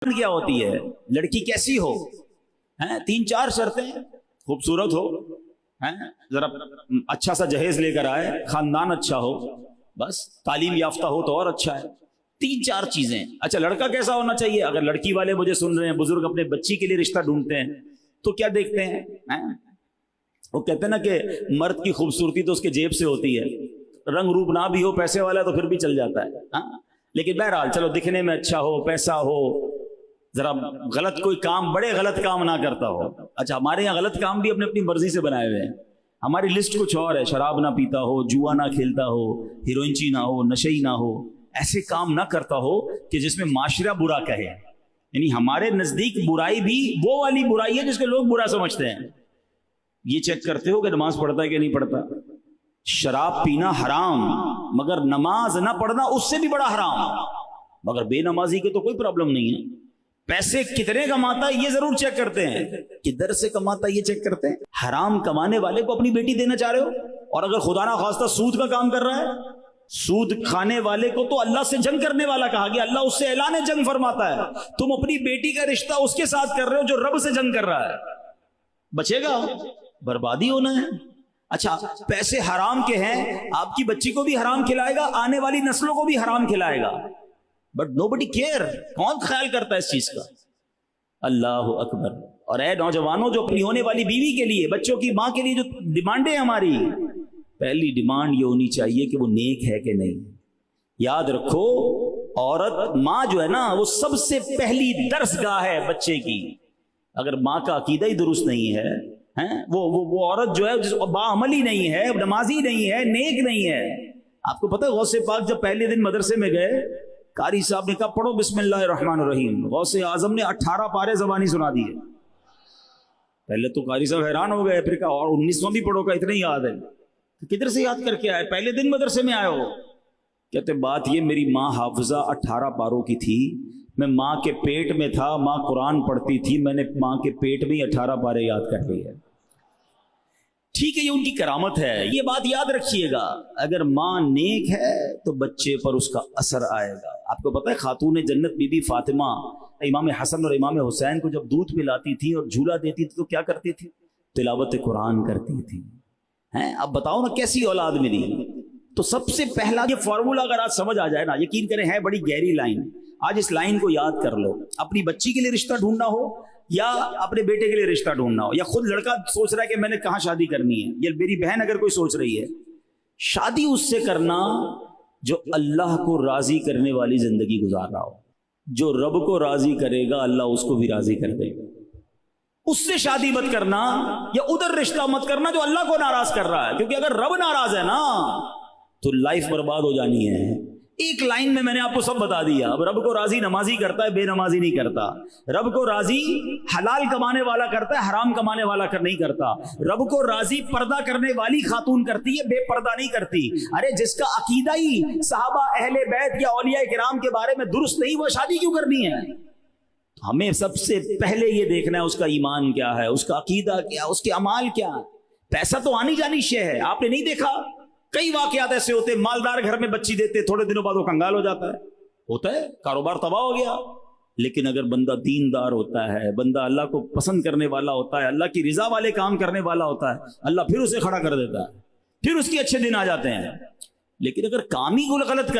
کیا ہوتی ہے, لڑکی کیسی ہو, 3-4 شرطیں, خوبصورت ہو, ذرا اچھا سا جہیز لے کر آئے, خاندان اچھا ہو, بس تعلیم یافتہ ہو تو اور اچھا ہے. 3-4 چیزیں. اچھا لڑکا کیسا ہونا چاہیے؟ اگر لڑکی والے مجھے سن رہے ہیں, بزرگ اپنے بچی کے لیے رشتہ ڈھونڈتے ہیں تو کیا دیکھتے ہیں؟ وہ کہتے ہیں نا کہ مرد کی خوبصورتی تو اس کے جیب سے ہوتی ہے, رنگ روپ نہ بھی ہو, پیسے والا تو پھر بھی چل جاتا ہے. لیکن بہرحال چلو دکھنے میں اچھا ہو, پیسہ ہو, ذرا غلط کوئی کام, بڑے غلط کام نہ کرتا ہو. اچھا ہمارے یہاں غلط کام بھی اپنی مرضی سے بنائے ہوئے ہیں. ہماری لسٹ کچھ اور ہے, شراب نہ پیتا ہو, جوا نہ کھیلتا ہو, ہیروئنچی نہ ہو, نشئی نہ ہو, ایسے کام نہ کرتا ہو کہ جس میں معاشرہ برا کہے. یعنی ہمارے نزدیک برائی بھی وہ والی برائی ہے جس کو لوگ برا سمجھتے ہیں. یہ چیک کرتے ہو کہ نماز پڑھتا ہے کہ نہیں پڑھتا. شراب پینا حرام, مگر نماز نہ پڑھنا اس سے بھی بڑا حرام. مگر بے نمازی کے تو کوئی پرابلم نہیں ہے. پیسے کتنے کماتا ہے یہ ضرور چیک کرتے ہیں, کدھر سے کماتا ہے یہ چیک کرتے ہیں. حرام کمانے والے کو اپنی بیٹی دینا چاہ رہے ہو, اور اگر خدا نہ خواستہ سود کا کام کر رہا ہے, سود کھانے والے کو تو اللہ سے جنگ کرنے والا کہا گیا. اللہ اس سے اعلان جنگ فرماتا ہے. تم اپنی بیٹی کا رشتہ اس کے ساتھ کر رہے ہو جو رب سے جنگ کر رہا ہے. بچے گا, بربادی ہونا ہے. اچھا پیسے حرام کے ہیں, آپ کی بچی کو بھی حرام کھلائے گا, آنے والی نسلوں کو بھی حرام کھلائے گا. But nobody care. کون خیال کرتا ہے اس چیز کا؟ اللہ اکبر. اور اے نوجوانوں, جو اپنی ہونے والی بیوی کے لیے, بچوں کی ماں کے لیے جو ڈیمانڈیں ہماری, پہلی ڈیمانڈ یہ ہونی چاہیے کہ وہ نیک ہے کہ نہیں. یاد رکھو عورت, ماں جو ہے نا وہ سب سے پہلی درس گاہ ہے بچے کی. اگر ماں کا عقیدہ ہی درست نہیں ہے, وہ عورت جو ہے باعملی نہیں ہے, نمازی نہیں ہے, نیک نہیں ہے. آپ کو پتہ ہے غوث پاک جب پہلے دن مدرسے میں گئے, قاری صاحب نے کہا پڑھو بسم اللہ الرحمن الرحیم. غوث اعظم نے 18 پارے زبانی سنا دیے. پہلے تو قاری صاحب حیران ہو گئے, پھر کہا اور 19واں بھی پڑھو, کا اتنا ہی یاد ہے. کدھر سے یاد کر کے آئے؟ پہلے دن مدرسے میں آئے ہو. کہتے بات یہ, میری ماں حافظہ 18 پاروں کی تھی, میں ماں کے پیٹ میں تھا, ماں قرآن پڑھتی تھی, میں نے ماں کے پیٹ میں ہی 18 پارے یاد کر لی ہے. ٹھیک ہے, یہ ان کی کرامت ہے, یہ بات یاد رکھیے گا. اگر ماں نیک ہے تو بچے پر اس کا اثر آئے گا. آپ کو پتہ ہے خاتون جنت بی بی فاطمہ امام حسن اور امام حسین کو جب دودھ پلاتی تھی اور جھولا دیتی تھی تو کیا کرتی تھی؟ تلاوت قرآن کرتی تھی. اب بتاؤ نا کیسی اولاد ملی. تو سب سے پہلا یہ فارمولا اگر آج سمجھ آ جائے نا, یقین کریں ہے بڑی گہری لائن, آج اس لائن کو یاد کر لو. اپنی بچی کے لیے رشتہ ڈھونڈنا ہو یا اپنے بیٹے کے لیے رشتہ ڈھونڈنا ہو, یا خود لڑکا سوچ رہا ہے کہ میں نے کہاں شادی کرنی ہے, یا میری بہن اگر کوئی سوچ رہی ہے, شادی اس سے کرنا جو اللہ کو راضی کرنے والی زندگی گزار رہا ہو. جو رب کو راضی کرے گا اللہ اس کو بھی راضی کر دے گا. اس سے شادی مت کرنا, یا ادھر رشتہ مت کرنا جو اللہ کو ناراض کر رہا ہے, کیونکہ اگر رب ناراض ہے نا تو لائف برباد ہو جانی ہے. ایک لائن میں نے آپ کو سب بتا دیا. اب رب کو راضی نمازی کرتا ہے, بے نمازی نہیں کرتا. رب کو راضی حلال کمانے والا کرتا ہے, حرام کمانے والا نہیں کرتا. رب کو راضی پردہ کرنے والی خاتون کرتی ہے, بے پردہ نہیں کرتی. ارے جس کا عقیدہ ہی صحابہ اہل بیت یا اولیاء کرام کے بارے میں درست نہیں, وہ شادی کیوں کرنی ہے؟ ہمیں سب سے پہلے یہ دیکھنا ہے اس کا ایمان کیا ہے, اس کا عقیدہ کیا, اس کے اعمال کیا. پیسہ تو آنی جانی شے ہے. آپ نے نہیں دیکھا کئی واقعات ایسے ہوتے, مالدار گھر میں بچی دیتے, تھوڑے دنوں بعد وہ کنگال ہو جاتا ہے. ہوتا ہے, کاروبار تباہ ہو گیا. لیکن اگر بندہ دیندار ہوتا ہے, بندہ اللہ کو پسند کرنے والا ہوتا ہے, اللہ کی رضا والے کام کرنے والا ہوتا ہے, اللہ پھر اسے کھڑا کر دیتا ہے, پھر اس کے اچھے دن آ جاتے ہیں. لیکن اگر کام ہی غلط کر